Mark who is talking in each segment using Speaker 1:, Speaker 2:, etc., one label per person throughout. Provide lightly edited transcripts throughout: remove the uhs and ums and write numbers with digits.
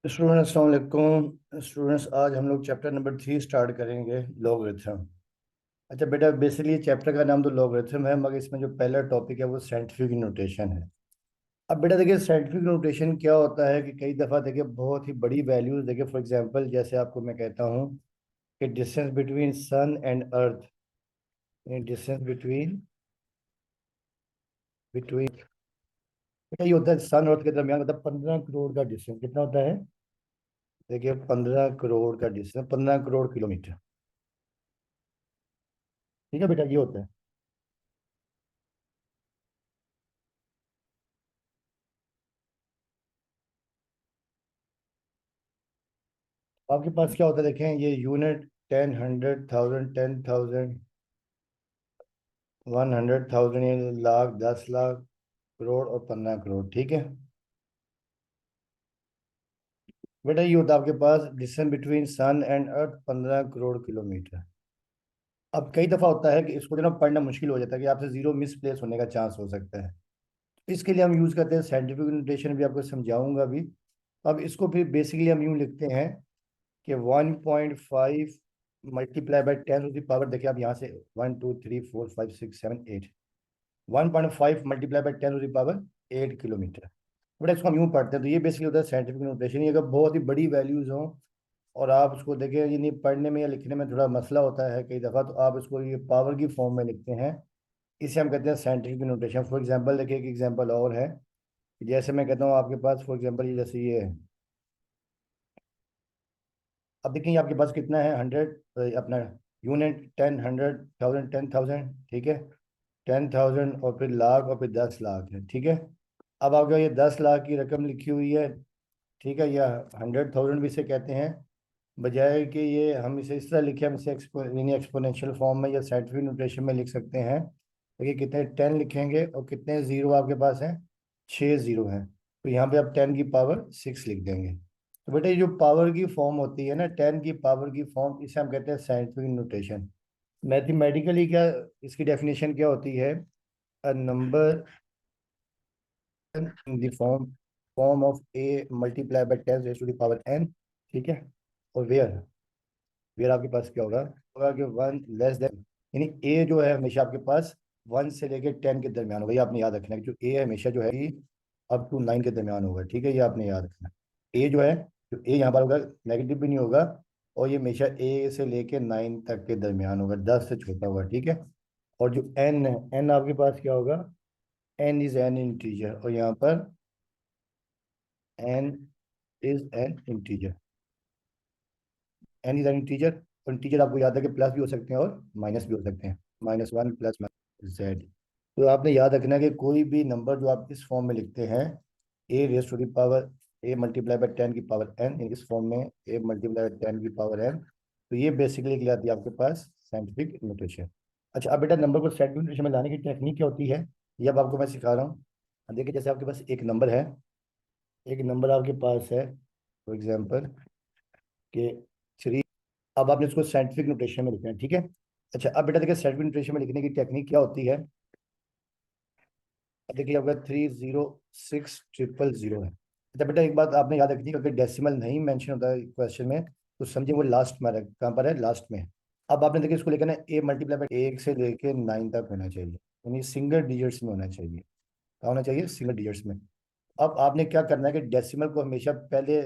Speaker 1: Students अस्सलाम वालेकुम। Students आज हम लोग चैप्टर नंबर 3 स्टार्ट करेंगे, लॉगरिथम। अच्छा बेटा, बेसिकली चैप्टर का नाम तो लॉगरिथम है, मगर इसमें जो पहला टॉपिक है वो साइंटिफिक नोटेशन है। अब बेटा देखिए, साइंटिफिक नोटेशन क्या होता है कि कई दफ़ा देखिए बहुत ही बड़ी वैल्यूज देखिए, फॉर एग्जांपल जैसे आपको मैं कहता हूँ कि distance between sun and earth, distance between between बेटा ये होता है सन और अर्थ के दरमियान, मतलब 15 करोड़ का डिस्टेंस कितना होता है। देखिए 15 करोड़ का डिस्टेंस, 15 करोड़ किलोमीटर। ठीक है बेटा, ये होता है। आपके पास क्या होता है, देखें ये यूनिट 10, 100, 1000, 10,000, 100,000, ये लाख, 10 लाख, करोड़ और 15 करोड़। ठीक है बेटा, ये होता है आपके पास distance between sun and earth 15 crore kilometre. अब कई दफ़ा होता है कि इसको जो ना पढ़ना मुश्किल हो जाता है कि आपसे जीरो मिसप्लेस होने का चांस हो सकता है। इसके लिए हम यूज़ करते हैं साइंटिफिक नोटेशन, भी आपको समझाऊंगा भी। अब इसको फिर बेसिकली हम यूँ लिखते हैं कि 1.5 multiply by 10 to the power, देखिए आप यहाँ से 1 2 3 4 5 6 7 8, 1.5 multiply by 10 to the power 8 kilometre. But इसको हम यूँ पढ़ते हैं, तो ये बेसिकली होता है साइंटिफिक नोटेशन। ये अगर बहुत ही बड़ी वैल्यूज हों और आप उसको देखें, ये नहीं पढ़ने में या लिखने में थोड़ा मसला होता है कई दफ़ा, तो आप इसको ये पावर की फॉर्म में लिखते हैं। इसे हम कहते हैं साइंटिफिक नोटेशन। फॉर एग्जांपल देखिए, एक एग्जांपल और है कि जैसे मैं कहता हूँ आपके पास, फॉर एग्जांपल ये जैसे ये है। अब देखिए आपके पास कितना है, 100 अपना यूनिट, 10, 100, 1000, 10,000। ठीक है, 10,000 और फिर लाख और फिर 10 लाख है। ठीक है, अब आपका ये 10 लाख की रकम लिखी हुई है। ठीक है, या 100,000 भी इसे कहते हैं। बजाय कि ये हम इसे इस तरह लिखे, हम इसे एक्सपोनेंशियल फॉर्म में या साइंटिफिक नोटेशन में लिख सकते हैं। देखिए कितने 10 लिखेंगे और कितने जीरो आपके पास हैं, 6 जीरो हैं, तो यहाँ पे आप 10 की पावर 6 लिख देंगे। तो बेटा ये जो पावर की फॉर्म होती है ना, 10 की पावर की फॉर्म, इसे हम कहते हैं साइंटिफिक नोटेशन। मैथमेटिकली क्या इसकी डेफिनेशन क्या होती है, a number in the form of a multiply by 10 raise to the power n। ठीक है, और वेयर वेयर आपके पास क्या होगा, होगा कि 1 < यानी ए जो है हमेशा आपके पास 1 से लेके 10 के दरमियान होगा। ये आपने याद रखना है कि जो ए है हमेशा जो है अप टू 9 के दरमियान होगा। ठीक है, ये आपने याद रखना है। ए जो है, जो ए यहाँ पर होगा, नेगेटिव भी नहीं होगा, और ये हमेशा ए से लेके 9 तक के दरमियान होगा, 10 से छोटा होगा। ठीक है, और जो एन है, एन आपके पास क्या होगा, एन इज एन इंटीजर, और यहाँ पर n is an integer, n is an integer. और इंटीजर आपको याद है कि प्लस भी हो सकते हैं और माइनस भी हो सकते हैं, -1 प्लस जेड। तो आपने याद रखना है कि कोई भी नंबर जो आप इस फॉर्म में लिखते हैं, a raise to the power a multiply by 10 की पावर n, इस फॉर्म में a मल्टीप्लाई बाई 10 की पावर n, तो ये बेसिकली कहलाती है आपके पास साइंटिफिक नोटेशन। अच्छा, अब बेटा नंबर को साइंटिफिक नोटेशन में लाने की टेक्निक क्या होती है, ये अब आपको मैं सिखा रहा हूँ। अब देखिए जैसे आपके पास एक नंबर है, एक नंबर आपके पास है, फॉर एग्जाम्पल कि 3। अब आपने इसको साइंटिफिक नोटेशन में लिखना है। ठीक है, अच्छा अब बेटा देखिए साइंटिफिक नोटेशन में लिखने की टेक्निक क्या होती है। अब देखिए आपका 306,000 है। अच्छा बेटा एक बात आपने याद रखनी है, अगर डेसिमल नहीं मेंशन होता है क्वेश्चन में, तो समझिए वो लास्ट में है। कहाँ पर है, लास्ट में है। अब आपने देखिए इसको लेकर ना ए मल्टीप्लाई बाई 1 से लेके 9 तक होना चाहिए, यानी सिंगल डिजिट्स में होना चाहिए। क्या होना चाहिए, सिंगल डिजिट्स में। अब आपने क्या करना है कि डेसिमल को हमेशा पहले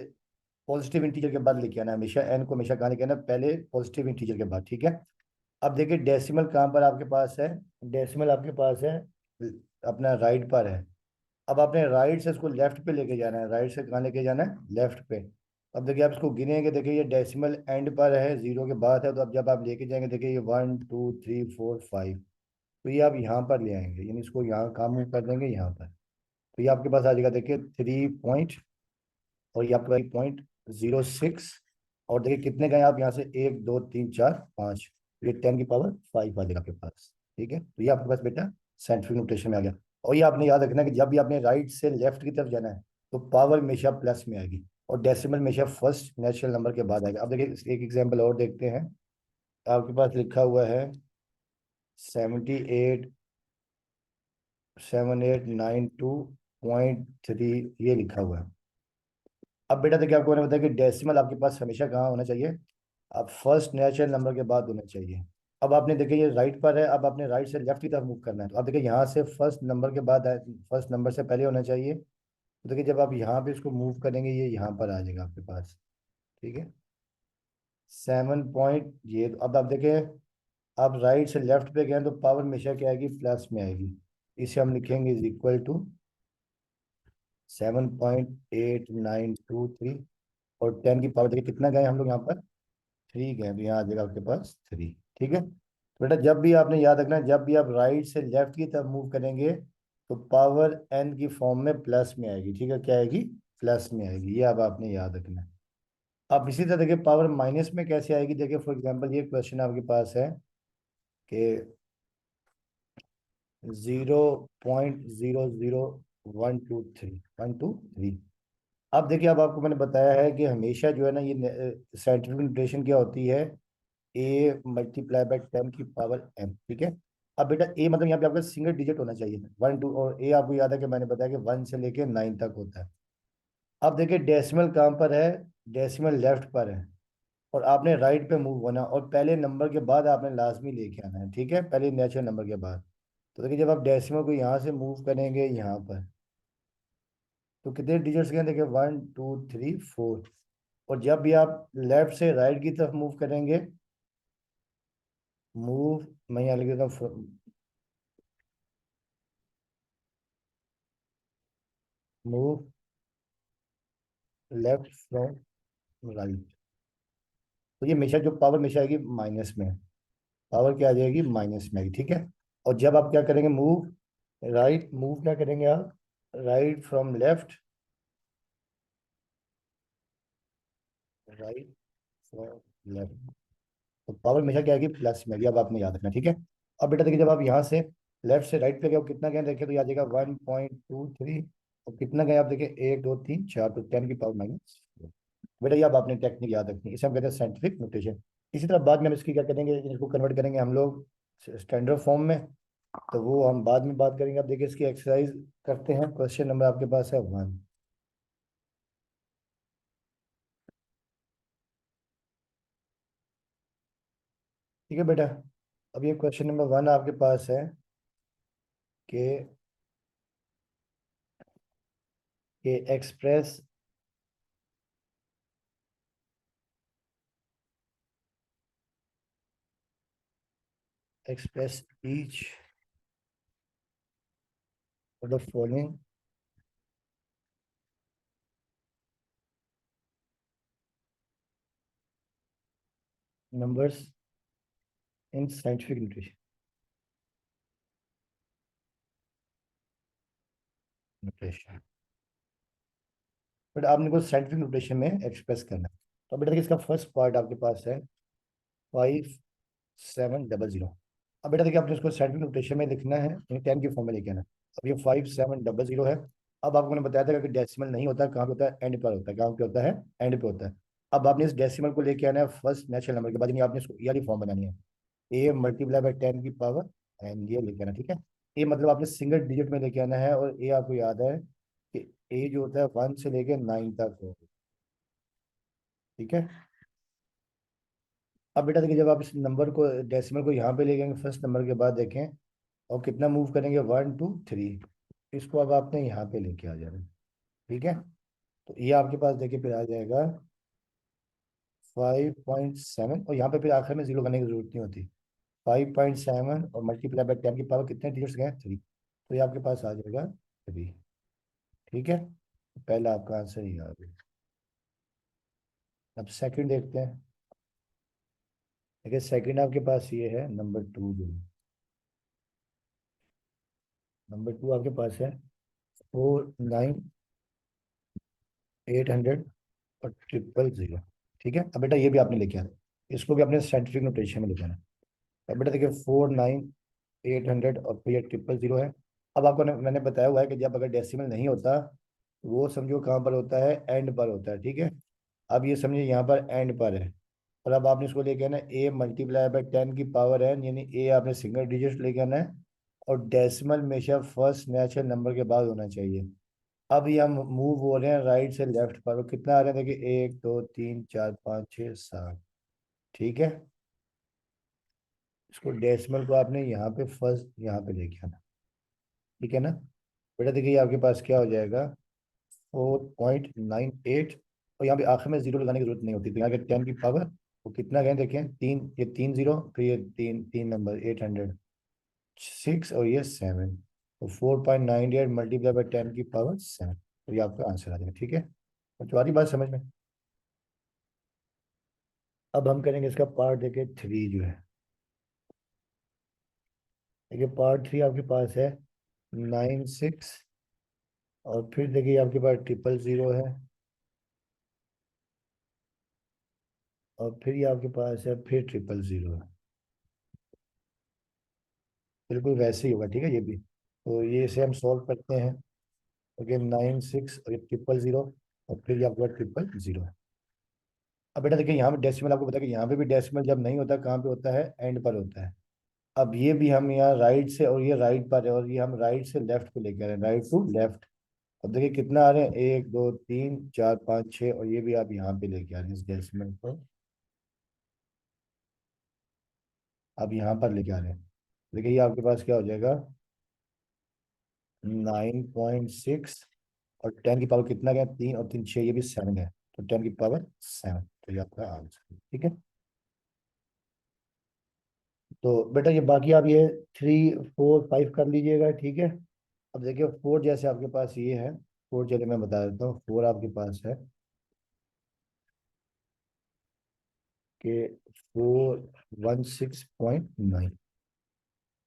Speaker 1: पॉजिटिव इंटीजर के बाद लेके आना है, हमेशा एन को हमेशा कहाँ लेके आना है, पहले पॉजिटिव इंटीजर के बाद। ठीक है, अब देखिए डेसिमल कहाँ पर आपके पास है, डेसिमल आपके पास है अपना राइट पर है। अब आपने राइट से इसको लेफ्ट पे लेके जाना है, राइट से कहाँ लेके जाना है, लेफ्ट पे। अब देखिए आप इसको गिनेंगे, देखिए ये डेसिमल एंड पर है, जीरो के बाद है, तो अब जब आप लेके जाएंगे देखिए ये 1 2 3 4 5, तो ये आप यहाँ पर ले आएंगे, यानी इसको यहाँ कहाँ मूव कर देंगे, यहाँ पर। तो ये आपके पास आ जाएगा देखिए 3 पॉइंट, और ये आपके पास 0.06। और देखिए कितने गए आप यहाँ से, 1 2 3 4 5, ये 10 की पावर 5 आ जाएगा आपके पास। ठीक है, तो ये आपके पास बेटा साइंटिफिक नोटेशन में आ गया। और ये आपने याद रखना कि जब भी आपने राइट से लेफ्ट की तरफ जाना है, तो पावर हमेशा प्लस में आएगी, और डेसिमल हमेशा फर्स्ट नेचुरल नंबर के बाद आएगा। अब देखिए एक एग्जाम्पल और देखते हैं। आपके पास लिखा हुआ है 78, 7892.3, ये लिखा हुआ है। अब बेटा देखिए, आपको मैंने बताया कि डेसिमल आपके पास हमेशा कहाँ होना चाहिए, अब फर्स्ट नेचुरल नंबर के बाद होना चाहिए। अब आपने देखिए ये राइट पर है, अब आपने राइट से लेफ्ट की तरफ मूव करना है, तो अब देखिए यहाँ से फर्स्ट नंबर के बाद फर्स्ट नंबर से पहले होना चाहिए। तो देखिए जब आप यहाँ पे इसको मूव करेंगे ये यहाँ पर आ जाएगा आपके पास। ठीक है, 7 पॉइंट ये, तो अब आप देखिए आप राइट से लेफ्ट पे गए तो पावर हमेशा क्या आएगी, प्लस में आएगी। इसे हम लिखेंगे इज इक्वल टू 7.8923। और 10 की पावर देखिए कितना गए हम लोग यहाँ पर, 3 गए, तो यहाँ आ जाएगा आपके पास 3। ठीक है, तो बेटा जब भी आपने याद रखना है, जब भी आप राइट से लेफ्ट की तरफ मूव करेंगे तो पावर एन की फॉर्म में प्लस में आएगी। ठीक है, क्या आएगी, प्लस में आएगी, ये अब आपने याद रखना है। अब इसी तरह देखिए पावर माइनस में कैसे आएगी, देखिए फॉर एग्जांपल ये क्वेश्चन आपके पास है कि 0.00123 अब देखिए, अब आपको मैंने बताया है कि हमेशा जो है ना ये साइंटिफिक नोटेशन क्या होती है, ए मल्टीप्लाई बाय 10 की पावर एम। ठीक है, अब बेटा ए मतलब यहाँ पे आपका सिंगल डिजिट होना चाहिए, 1 2, और ए आपको याद है कि मैंने बताया कि 1 से लेके 9 तक होता है। अब देखिए डेसिमल कहाँ पर है, डेसिमल लेफ्ट पर है, और आपने राइट पे मूव होना, और पहले नंबर के बाद आपने लाजमी लेके आना है। ठीक है, पहले नेचुरल नंबर के बाद। तो देखिए जब आप डेसिमल को यहाँ से मूव करेंगे यहाँ पर, तो कितने डिजिट्स गए, देखिए 1 2 3 4। और जब भी आप लेफ्ट से राइट की तरफ मूव करेंगे, मूव, मैं यहाँ लिख देता हूँ, मूव लेफ्ट फ्रॉम राइट, तो ये हमेशा जो पावर हमेशा आएगी माइनस में, पावर क्या आ जाएगी, माइनस में आएगी। ठीक है, और जब आप क्या करेंगे, मूव राइट, मूव क्या करेंगे आप, right from left, right from left, तो पावर हमेशा क्या आएगी, प्लस में आएगी, अब आपने याद रखना। ठीक है, अब बेटा देखिए जब आप यहाँ से लेफ्ट से राइट पे गए, कितना गए देखिए, तो याद आएगा 1.23, और कितना गए आप देखिए, 1 2 3 4, तो 10 की पावर माइनस। बेटा ये अब आपने टेक्निक याद रखनी है, इसे हम कहते हैं साइंटिफिक नोटेशन। इसी तरह बाद में हम इसकी क्या करेंगे, इसको कन्वर्ट करेंगे हम लोग स्टैंडर्ड फॉर्म में, तो वो हम बाद में बात करेंगे। अब देखिए इसकी एक्सरसाइज करते हैं, क्वेश्चन नंबर आपके पास है 1। ठीक है बेटा, अब ये क्वेश्चन नंबर 1 आपके पास है कि express express each of the following numbers in scientific notation. Notation but आपने को साइंटिफिक नोटेशन में एक्सप्रेस करना है। तो बेटा देखिए इसका फर्स्ट पार्ट आपके पास है 5700। अब बेटा देखिए आपने इसको साइंटिफिक नोटेशन में लिखना है, यानी 10 के फॉर्म में लेके आना है। अब ये 5700 है। अब आपको मैंने बताया था कि डेसिमल नहीं होता, कहाँ पे होता है, एंड पर होता है। कहाँ पे होता है, एंड पे होता है। अब आपने इस डेसिमल को लेके आना है फर्स्ट नेचुरल नंबर के बाद, यानी आपने इसको ये वाली फॉर्म बनानी है, ए मल्टीप्लाई बाय 10 की पावर एंड ये लेके आना। ठीक है, ए मतलब आपने सिंगल डिजिट में लेके आना है, और ए आपको याद है कि ए जो होता है 1 से लेके 9 तक हो। ठीक है, अब बेटा देखिए जब आप इस नंबर को, डेसिमल को यहाँ पे ले जाएंगे फर्स्ट नंबर के बाद, देखें और कितना मूव करेंगे, 1 2 3, इसको अब आपने यहाँ पे लेके आ जाना है। ठीक है, तो ये आपके पास देखिए फिर आ जाएगा 5.7, और यहाँ पे फिर आखिर में जीरो करने की जरूरत नहीं होती। 5.7 और मल्टीप्लाई बाय 10 की पावर कितने डिजिट्स गए, 3, तो ये आपके पास आ जाएगा 3। ठीक है, पहला आपका आंसर ये आ गया। अब सेकंड देखते हैं। देखिए सेकंड आपके पास ये है नंबर 2, जो नंबर 2 आपके पास है 49800 और 000। ठीक है, अब बेटा ये भी आपने लिखे आना, इसको भी अपने साइंटिफिक नोटेशन में लिखाना। अब बेटा देखिए 49800 और फिर ये 000 है। अब आपको मैंने बताया हुआ है कि जब अगर डेसिमल नहीं होता तो वो समझो कहाँ पर होता है, एंड पर होता है। ठीक है, अब ये समझिए यहाँ पर एंड पर है, और अब आपने इसको लेके आना है ए मल्टीप्लाई बाय 10 की पावर एन, यानी ए आपने सिंगल डिजिट लेके आना है, और डेसिमल हमेशा फर्स्ट नेचुरल नंबर के बाद होना चाहिए। अब ये हम मूव हो रहे हैं राइट से लेफ्ट पर, वो कितना आ रहा है देखिए, 1 2 3 4 5 6 7। ठीक है, इसको डेसिमल को आपने यहाँ पे फर्स्ट यहाँ पे लेके आना। ठीक है ना बेटा, देखिए ये आपके पास क्या हो जाएगा, 4.98। और यहाँ पे आखिर में जीरो लगाने की जरूरत नहीं होती, तो यहाँ के 10 की पावर वो कितना गए देखें, तीन, ये 3 जीरो, फिर ये तीन तीन नंबर 806, और ये 7। तो 4.98 मल्टीप्लाई बाई 10 की पावर 7, तो ये आपका आंसर आ जाएगा। ठीक है, तो तुम्हारी बात समझ में। अब हम करेंगे इसका पार्ट देखिए 3 जो है। देखिए पार्ट 3 आपके पास है 9 6, और फिर देखिए आपके पास 000 है, और फिर ये आपके पास है फिर 000 है। बिल्कुल वैसे ही होगा, ठीक है ये भी। तो ये इसे हम सॉल्व करते हैं। ओके, 9 6 और ये 000, और फिर ये आपके पास 000 है। अब बेटा देखिए यहाँ पे डेसिमल, आपको पता है कि यहाँ पे भी डेसिमल जब नहीं होता कहाँ पे होता है, एंड पर होता है। अब ये भी हम यहाँ राइट से, और ये राइट पर है, और ये हम राइट से लेफ्ट को लेके आ रहे हैं, राइट टू लेफ्ट। अब देखिए कितना आ रहे हैं, 1 2 3 4 5 6, और ये भी आप यहाँ पे लेके आ रहे हैं इस डेसिमल को, आप यहाँ पर लेके आ रहे हैं। देखिए ये आपके पास क्या हो जाएगा, 9.6, और 10 की पावर कितना गया, 3 और 3 6, ये भी 7 है, तो 10 की पावर 7, तो ये आपका आंसर है। ठीक है, तो बेटा ये बाकी आप ये 3 4 5 कर लीजिएगा। ठीक है, अब देखिए 4 जैसे आपके पास ये है, 4 चलिए मैं बता देता हूँ, 4 आपके पास है कि 416.9।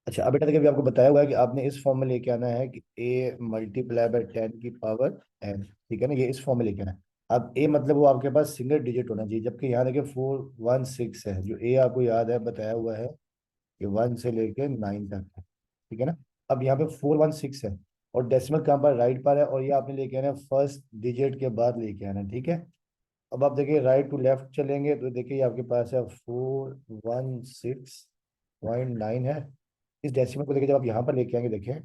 Speaker 1: अच्छा, अब बेटा देखिए अभी आपको बताया हुआ है कि आपने इस फॉर्म में लेके आना है कि a मल्टीप्लाई बाय 10 की पावर n। ठीक है ना, ये इस फॉर्म में लेके आना है। अब a मतलब वो आपके पास सिंगल डिजिट होना चाहिए, जबकि यहाँ देखिए 416 है, जो a आपको याद है बताया हुआ है कि 1 से लेके 9 तक है। ठीक है ना, अब यहाँ पे 416 है, और डेसिमल कहाँ पर, राइट पर है, और ये आपने लेके आना है फर्स्ट डिजिट के बाद लेके आना है। ठीक है, अब आप देखिए राइट टू लेफ्ट चलेंगे, तो देखिए ये आपके पास है 416.9 है। इस डेसिमल को देखिए जब आप यहाँ पर लेके आएंगे, देखिए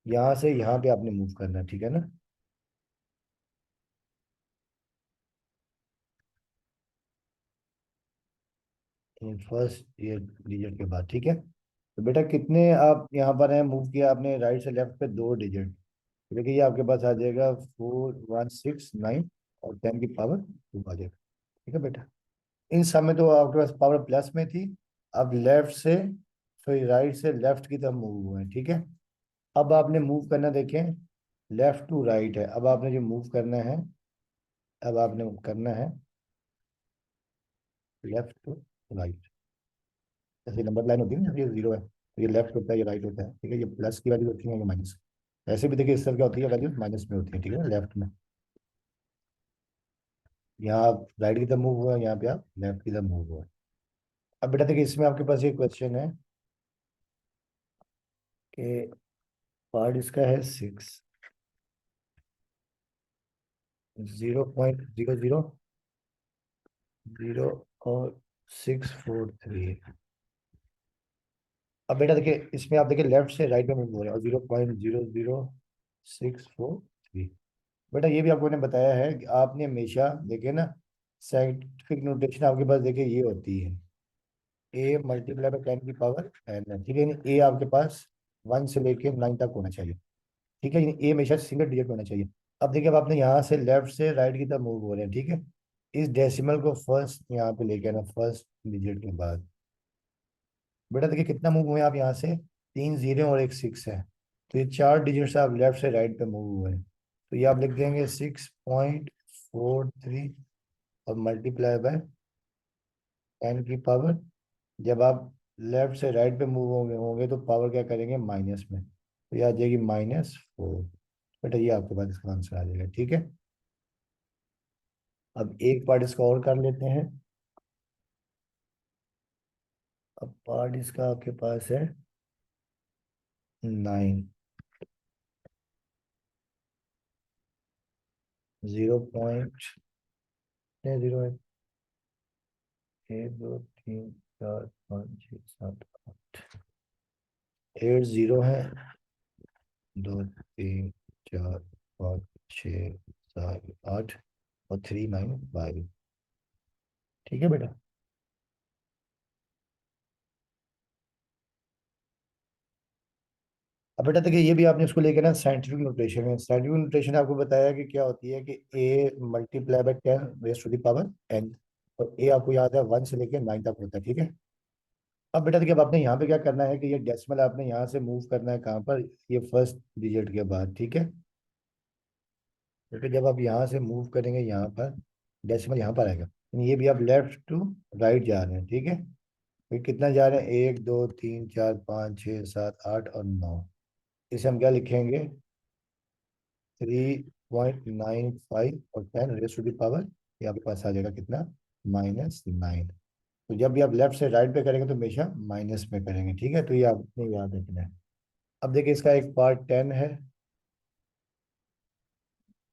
Speaker 1: यहाँ से यहाँ पे आपने मूव करना है। ठीक है ना, फर्स्ट ईयर डिजिट के बाद। ठीक है, तो बेटा कितने आप यहाँ पर हैं, मूव किया आपने राइट से लेफ्ट पे 2 डिजिट, तो देखिए ये आपके पास आ जाएगा 4169, और 10 की पावर 2 आ जाएगा। ठीक है बेटा, इन सब में तो आपके पास पावर प्लस में थी। अब लेफ्ट से, सॉरी राइट से लेफ्ट की तरफ मूव हुए हैं। ठीक है, अब आपने मूव करना, देखें लेफ्ट टू राइट है, अब आपने जो मूव करना है, अब आपने करना है लेफ्ट टू राइट। जैसे नंबर लाइन होती है ना, ये जीरो है तो ये लेफ्ट होता है, ये राइट होता है। ठीक है, ये प्लस की वैल्यू होती है, ये माइनस। ऐसे भी देखिए इस तरह क्या होती है, वैल्यू माइनस में होती है। ठीक है, लेफ्ट में, यहाँ आप राइट की तरफ मूव हुआ, यहाँ पे आप लेफ्ट की तरफ मूव हुआ। अब बेटा देखिए इसमें आपके पास एक क्वेश्चन है कि पार्ट इसका है 6, 0.00 और 643। अब बेटा देखिए इसमें आप देखिए लेफ्ट से राइट में मूव हो रहे हैं, और 0.00643। बेटा ये भी आपको ने बताया है कि आपने हमेशा देखिए ना, साइंटिफिक नोटेशन आपके पास देखिए ये होती है, a मल्टीप्लाई बाय 10 की पावर n है। ठीक है, यानी a आपके पास 1 से लेके 9 तक होना चाहिए। ठीक है, यानी a हमेशा सिंगल डिजिट होना चाहिए। अब देखिए अब आपने यहाँ से लेफ्ट से राइट की तरफ मूव हो रहे हैं। ठीक है, इस डेसिमल को फर्स्ट यहाँ पे लेके आना, फर्स्ट डिजिट के बाद। बेटा देखिए कितना मूव हुए आप यहाँ से, 3 जीरो और एक 6 है, तो ये 4 डिजिट से आप लेफ्ट से राइट पे मूव हुए हैं। तो ये आप लिख देंगे 6.43, और मल्टीप्लाई बाय 10 की पावर, जब आप लेफ्ट से राइट पे मूव होंगे होंगे तो पावर क्या करेंगे, माइनस में, तो ये आ जाएगी -4। बेटा ये आपके पास इसका आंसर आ जाएगा। ठीक है, अब एक पार्ट इसका और कर लेते हैं। अब पार्ट इसका आपके पास है 9, 0.0 है, 1 2 3 4 5 6 7 8, 8 जीरो है, 2 3 4 5 6 7 8 और 3 9 5। ठीक है बेटा। अब बेटा देखिए ये भी आपने इसको लेके ना साइंटिफिक नोटेशन है। साइंटिफिक नोटेशन आपको बताया कि क्या होती है कि a multiply by 10 raise to the power n। और ए आपको याद है 1 से लेके 9 तक होता है। ठीक है। अब बेटा देखिए अब आपने यहाँ पे क्या करना है कि ये डेसिमल आपने यहाँ से मूव करना है कहाँ पर, ये फर्स्ट डिजिट के बाद। ठीक है। क्योंकि जब आप यहाँ से मूव करेंगे यहाँ पर डेसिमल यहाँ पर आएगा, यानी ये भी आप लेफ्ट टू राइट जा रहे हैं। ठीक है। फिर कितना जा रहे हैं, 1 2 3 4 5 6 7 8 और 9। इसे हम क्या लिखेंगे, 3.95 और 10 रेज टू द पावर, ये आपके पास आ जाएगा कितना, -9। तो जब भी आप लेफ्ट से राइट पे करेंगे तो हमेशा माइनस में करेंगे। ठीक है। तो ये आपने याद रखना है। अब देखिए इसका एक पार्ट 10 है।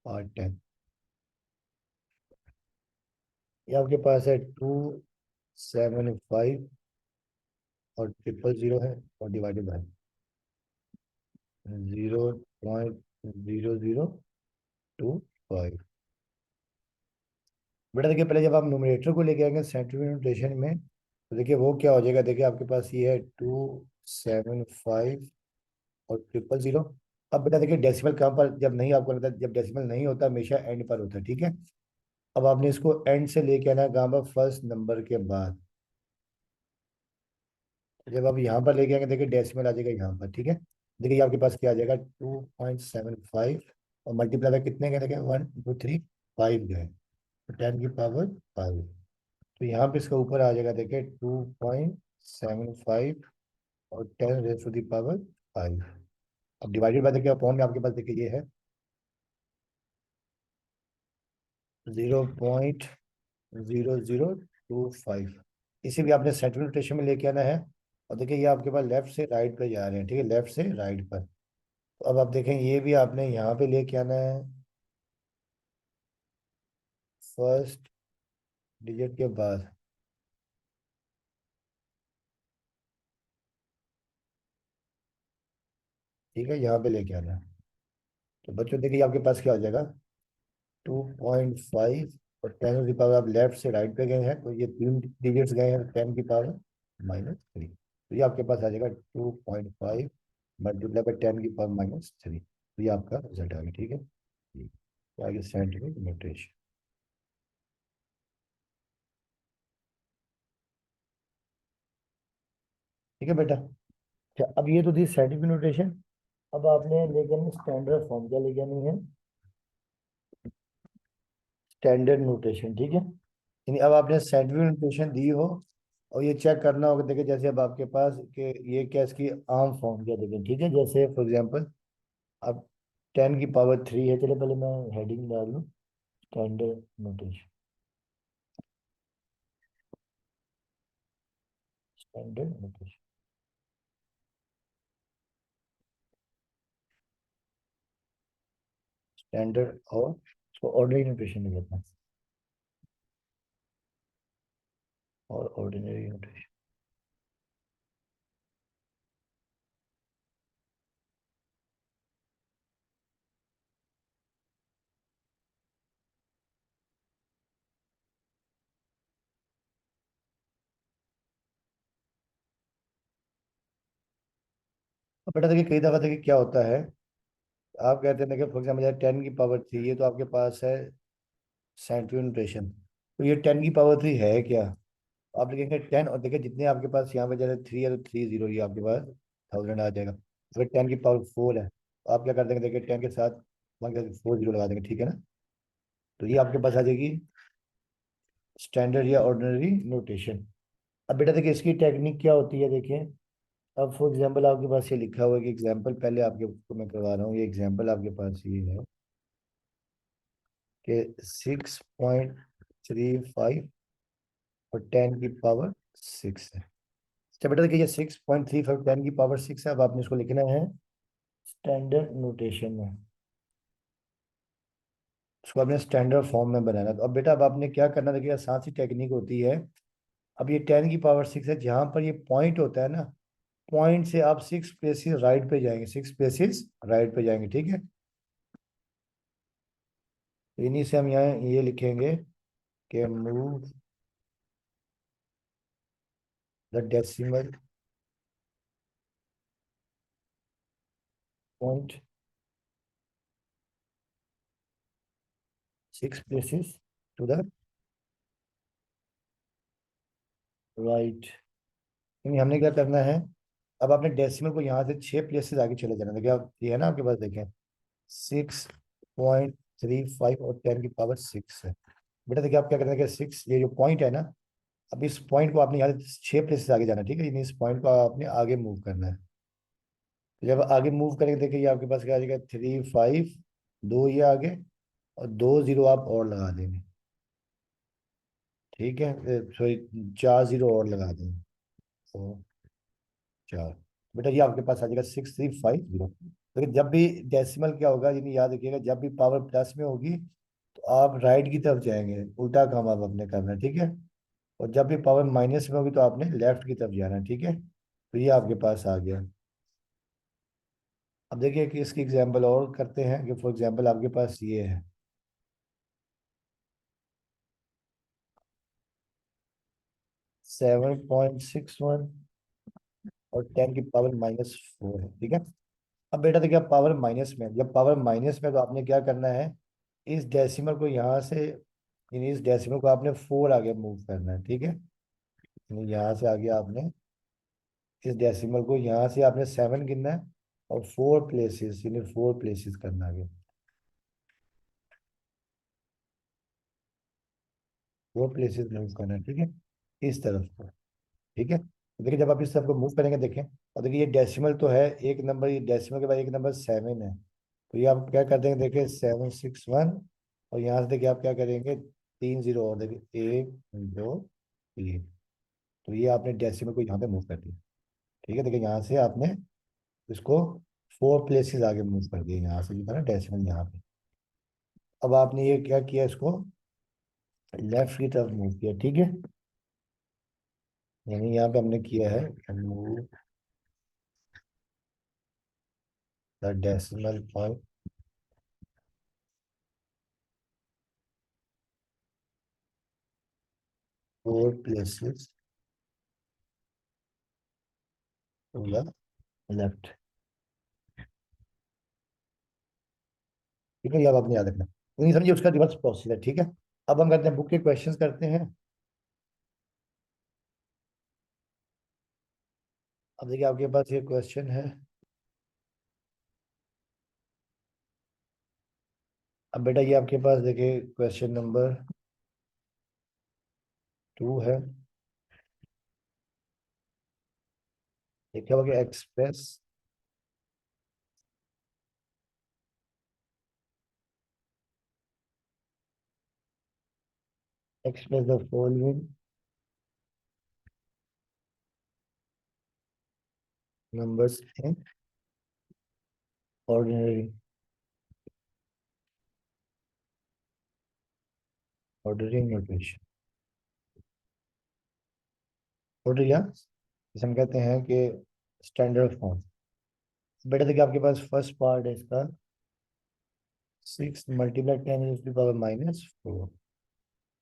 Speaker 1: पार्ट 10 ये आपके पास है 275 और 000 है, और डिवाइडेड बाय 0.0025। बेटा देखिए पहले जब आप नोमिनेटर को लेके आएंगे सेंटीमीटर नोटेशन में, तो देखिए वो क्या हो जाएगा, देखिए आपके पास ये है 275 और 000। अब बेटा देखिए डेसिमल कहाँ पर, जब नहीं आपको लगता, जब डेसिमल नहीं होता हमेशा एंड पर होता है। ठीक है। अब आपने इसको एंड से लेके आना है कहाँ पर, फर्स्ट नंबर के बाद। जब आप यहाँ पर लेके आएंगे देखिए डेसिमल आ जाएगा यहाँ पर। ठीक है। देखिए ये आपके पास क्या आ जाएगा, 2.75 और मल्टीप्लाई बाय कितने गए, देखिए 1 2 3 5 गए, तो 10 की पावर 5। तो यहाँ पे इसका ऊपर आ जाएगा देखिए 2.75 और 10 रेज टू दी पावर 5। अब डिवाइडेड बाय देखिए अपॉन में आपके पास देखिए ये है 0.0025। इसे भी आपने सेंट्रल रोटेशन में लेके आना है। और देखिए ये आपके पास लेफ्ट से राइट पे जा रहे हैं। ठीक है, लेफ्ट से राइट पर। तो अब आप देखें ये भी आपने यहाँ पे लेके आना है फर्स्ट डिजिट के बाद। ठीक है, यहाँ पे लेके आना है। तो बच्चों देखिए आपके पास क्या हो जाएगा, 2.5 और 10 की पावर, आप लेफ्ट से राइट पे गए हैं तो ये 3 डिजिट्स गए हैं, 10 की पावर -3। तो ये आपके पास आ जाएगा 2.5 मल्टीप्लाई बाई 10 की पावर -3। तो ये आपका रिजल्ट आ गया। ठीक है। तो आगे साइंटिफिक नोटेशन। ठीक है बेटा। अच्छा अब ये तो थी साइंटिफिक नोटेशन। अब आपने लेके आनी स्टैंडर्ड फॉर्म, क्या लेके आनी है, स्टैंडर्ड नोटेशन। ठीक है। यानी अब आपने साइंटिफिक नोटेशन दी हो और ये चेक करना होगा, देखिए जैसे अब आपके पास कि ये क्या इसकी आम फॉर्म क्या, देखें। ठीक है, जैसे फॉर एग्जांपल अब 10 की पावर 3 है। चलो पहले मैं हेडिंग डाल दूँ, standard notation. Standard notation, standard और इसको ऑर्डिनरी नोटेशन में कहते हैं, और ऑर्डिनरी नोटेशन। अब बेटा देखिए कई दफ़ा देखिए क्या होता है, आप कहते हैं कि फॉर एग्जाम्पल 10 की पावर 3 ये तो आपके पास है साइंटिफिक नोटेशन। तो ये 10 की पावर 3 है क्या, आप लिखेंगे 10 और देखिए जितने आपके पास यहाँ पे जैसे 3 है तो 30 ये आपके पास 1000 आ जाएगा। अगर 10 की पावर 4 है तो आप क्या कर देंगे, देखिए 10 के साथ 1 के 4 जीरो लगा देंगे। ठीक है ना। तो ये आपके पास आ जाएगी स्टैंडर्ड या ऑर्डिनरी नोटेशन। अब बेटा देखिए इसकी टेक्निक क्या होती है, देखिए अब फॉर एग्जांपल आपके पास ये लिखा हुआ है कि एग्जांपल पहले आपके को मैं करवा रहा हूँ, ये एग्जांपल आपके पास ये है कि 6.35 और 10 की पावर 6 है। अच्छा बेटा देखिए ये 6.35 10 की पावर 6 है। अब आपने इसको लिखना है स्टैंडर्ड नोटेशन में, उसको आपने स्टैंडर्ड फॉर्म में बनाना है। तो अब बेटा अब आपने क्या करना, देखिए आसान सी टेक्निक होती है। अब ये 10 की पावर 6 है, जहाँ पर ये पॉइंट होता है ना, पॉइंट से आप 6 प्लेसेस राइट पे जाएंगे, 6 प्लेसेस राइट पे जाएंगे। ठीक है। तो इन्हीं से हम यहाँ ये लिखेंगे कि move the decimal point 6 places to the right. यानी हमने क्या करना है, अब आपने डेसिमल को यहाँ से 6 प्लेसेस आगे चले जाना। देखिए आप, ये है ना आपके पास, देखें 6.35 और 10 की पावर 6 है। बेटा देखिए आप क्या करना है कि 6, ये जो पॉइंट है ना, अब इस पॉइंट को आपने यहाँ से 6 प्लेसेस आगे जाना है, ठीक है। यानी इस पॉइंट को आपने आगे मूव करना है। तो जब आगे मूव करेंगे देखिए ये आपके पास क्या आ जाएगा, 3, 5, दो ये आगे, और 2 जीरो आप और लगा देंगे, ठीक है। सॉरी, 4 जीरो और लगा देंगे, तो 4। बेटा ये आपके पास आ जाएगा 6350। लेकिन जब भी डेसिमल क्या होगा, यानी याद रखिएगा, जब भी पावर प्लस में होगी तो आप राइट की तरफ जाएंगे, उल्टा काम आप अपने करना है, ठीक है। और जब भी पावर माइनस में होगी तो आपने लेफ्ट की तरफ जाना है, ठीक है। तो ये आपके पास आ गया। अब देखिए कि इसकी एग्जांपल और करते हैं, कि फॉर एग्जांपल आपके पास ये है 7.61 और 10 की पावर -4 है, ठीक है। अब बेटा देखिए, अब पावर माइनस में, जब पावर माइनस में तो आपने क्या करना है, इस डेसिमल को यहाँ से, यानी इस डेसिमल को आपने 4 आगे मूव करना है, ठीक है। यानी यहाँ से आगे आपने इस डेसिमल को, यहाँ से आपने 7 गिनना है, और 4 प्लेसेस, यानी 4 प्लेसेस करना है आगे, 4 प्लेसेस मूव करना है, ठीक है, इस तरफ को, ठीक है। तो देखिए जब आप इस तरफ को मूव करेंगे देखें, और देखिए ये डेसिमल तो है एक नंबर, ये डेसिमल के बाद एक नंबर 7 है, तो ये आप क्या कर देंगे, देखिए 761, और यहाँ से देखिए आप क्या करेंगे, 3 जीरो और, देखिए 1, 2, 3। तो ये आपने डेसिमल को यहाँ पे मूव कर दिया, ठीक है। देखिए यहाँ से आपने इसको 4 प्लेसेस आगे मूव कर दिया, यहाँ से जो था ना डेसिमल यहाँ पे। अब आपने ये क्या किया, इसको लेफ्ट की तरफ मूव किया, ठीक है। यानी यहाँ पे हमने किया है move the decimal point 4 places to the left, ठीक है। ये अब आपने याद रखना, तो नहीं समझिए उसका रिवर्स प्रोसीजर, ठीक है। अब हम करते हैं बुक के क्वेश्चंस करते हैं। अब देखिए आपके पास ये क्वेश्चन है। अब बेटा ये आपके पास देखिए क्वेश्चन नंबर 2 है। देखिए होगा express express the following numbers in ordinary ordering notation, order, या जिसे हम कहते हैं कि स्टैंडर्ड फॉर्म। बेटा देखिए आपके पास फर्स्ट पार्ट है इसका, 6 × 10⁻⁻⁴।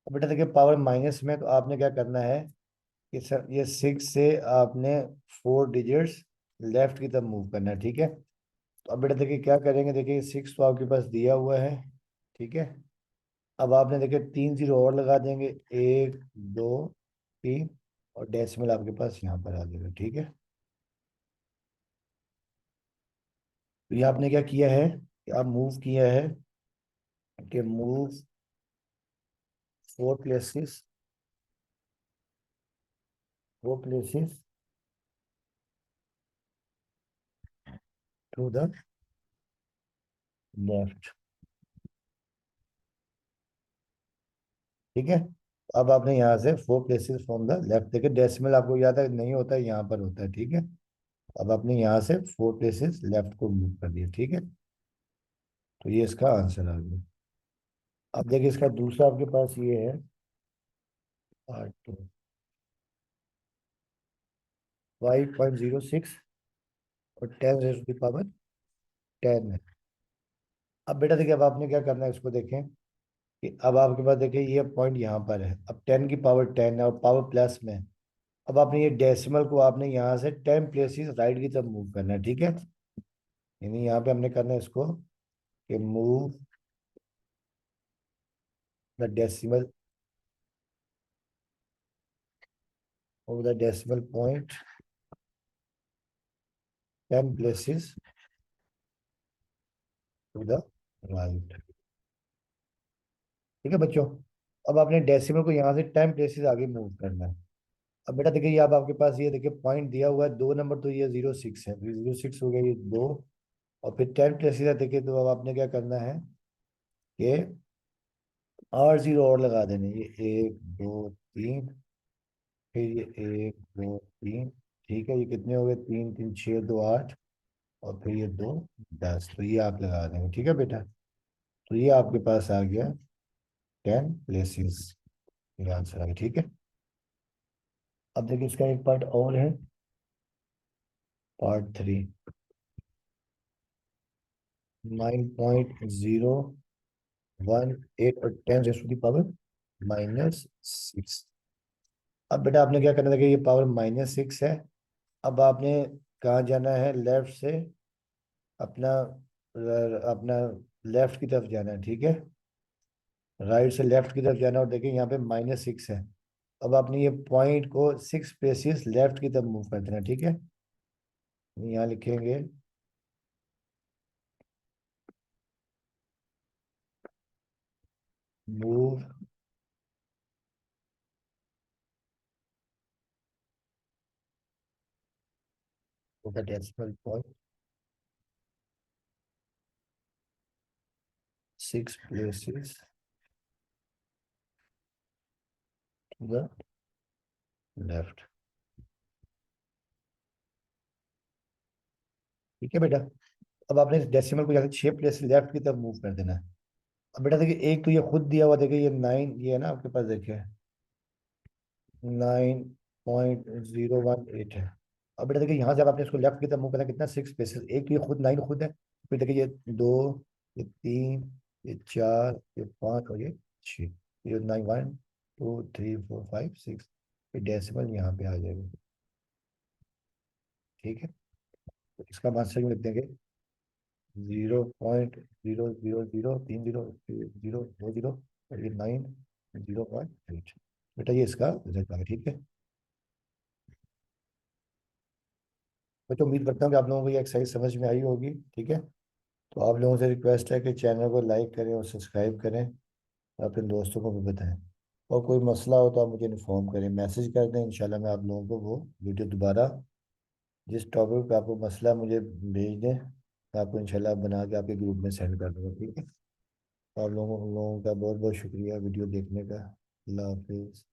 Speaker 1: अब बेटा देखिए पावर माइनस में, तो आपने क्या करना है कि सर ये 6 से आपने 4 डिजिट्स लेफ्ट की तरफ मूव करना है, ठीक है। तो अब बेटा देखिए क्या करेंगे, देखिए 6 तो आपके पास दिया हुआ है, ठीक है। अब आपने देखिए 3 जीरो और लगा देंगे, 1, 2, 3, और डेसिमल आपके पास यहाँ पर आ जाएगा, ठीक है। तो ये आपने क्या किया है कि आप मूव किया है कि move 4 places, 4 places to the left, ठीक है। अब आपने यहाँ से 4 प्लेसेस फ्रॉम द लेफ्ट, देखिए डेसिमल आपको याद है नहीं होता है, यहाँ पर होता है, ठीक है। अब आपने यहाँ से 4 प्लेसेस लेफ्ट को मूव कर दिया, ठीक है। तो ये इसका आंसर आ गया। अब देखिए इसका दूसरा आपके पास ये है पार्ट 2, 5.06 और 10⁻10 है। अब बेटा देखिए अब आपने क्या करना है, इसको देखें, कि अब आपके पास देखिए ये पॉइंट यहाँ पर है, अब 10 की पावर 10 है और पावर प्लस में है। अब आपने ये डेसिमल को आपने यहाँ से 10 प्लेसेस राइट की तरफ मूव करना है, ठीक है। यानी यहाँ पे हमने करना है इसको कि move the decimal of the decimal point 10 places to the right. ठीक है बच्चों, अब आपने डेसिमल को यहाँ से 10 प्लेसेस आगे मूव करना है। अब बेटा देखिए ये अब आपके पास ये देखिए पॉइंट दिया हुआ है 2 नंबर, तो ये 06 है, 06 हो गया ये 2। और फिर 10 प्लेसेस है देखिए, तो अब आपने क्या करना है कि और जीरो और लगा देने, ये 1 2 3, फिर ये 1 2 3। ठीक है, ये कितने हो गए, 3 3 6 2 8, और फिर ये 2 10, तो ये आप लगा देंगे, ठीक है बेटा। तो ये आपके पास आ गया 10 प्लेसेस, ये आंसर आ गया, ठीक है। अब देखिए इसका एक पार्ट और है, पार्ट 3। 9.018 और 10 रेज़ टू दी पावर -6। अब बेटा आपने क्या करना था कि ये पावर -6 है। अब आपने कहाँ जाना है, लेफ्ट से अपना अपना लेफ्ट की तरफ जाना है, ठीक है। राइट से लेफ्ट की तरफ जाना है, और देखिए यहाँ पे -6 है। अब आपने ये पॉइंट को 6 प्लेसेस लेफ्ट की तरफ मूव कर देना, ठीक है। यहाँ लिखेंगे move the decimal point 6 places to the left. ठीक है बेटा, अब आपने इस डेसिमल को यहाँ से 6 प्लेसेस लेफ्ट की तरफ मूव कर देना है। अब बेटा देखिए एक तो ये खुद दिया हुआ, देखिए ये 9, ये है ना आपके पास, देखिए 9.018 है। अब बेटा देखिए यहाँ से अब आपने इसको लेफ्ट की तरफ मूव करना है, कितना 6 प्लेसेस, एक तो ये खुद 9 खुद है, फिर देखिए ये 2, ये 3, ये 4, ये 5 और ये 6, ये 9 1 2 3 4 5 6, ये डेसिमल यहाँ पे आ जाएगा, ठीक है। तो इसका आंसर में लिख देंगे 0.0003 जीरो, 0 2 0, और ये 9.018। बेटा ये इसका रिजल्ट आ गया, ठीक है। मैं तो उम्मीद करता हूँ कि आप लोगों को ये एक्सरसाइज समझ में आई होगी, ठीक है। तो आप लोगों से रिक्वेस्ट है कि चैनल को लाइक करें और सब्सक्राइब करें, और अपने दोस्तों को भी बताएं। और कोई मसला हो तो आप मुझे इन्फॉर्म करें, मैसेज कर दें, इंशाल्लाह मैं आप लोगों को वो वीडियो दोबारा, जिस टॉपिक पे आपको मसला है, मुझे भेज दें, मैं आपको इंशाल्लाह बना के आपके ग्रुप में सेंड कर दूँगा, ठीक है। तो आप लोगों का बहुत बहुत शुक्रिया वीडियो देखने का। अल्लाह हाफिज़।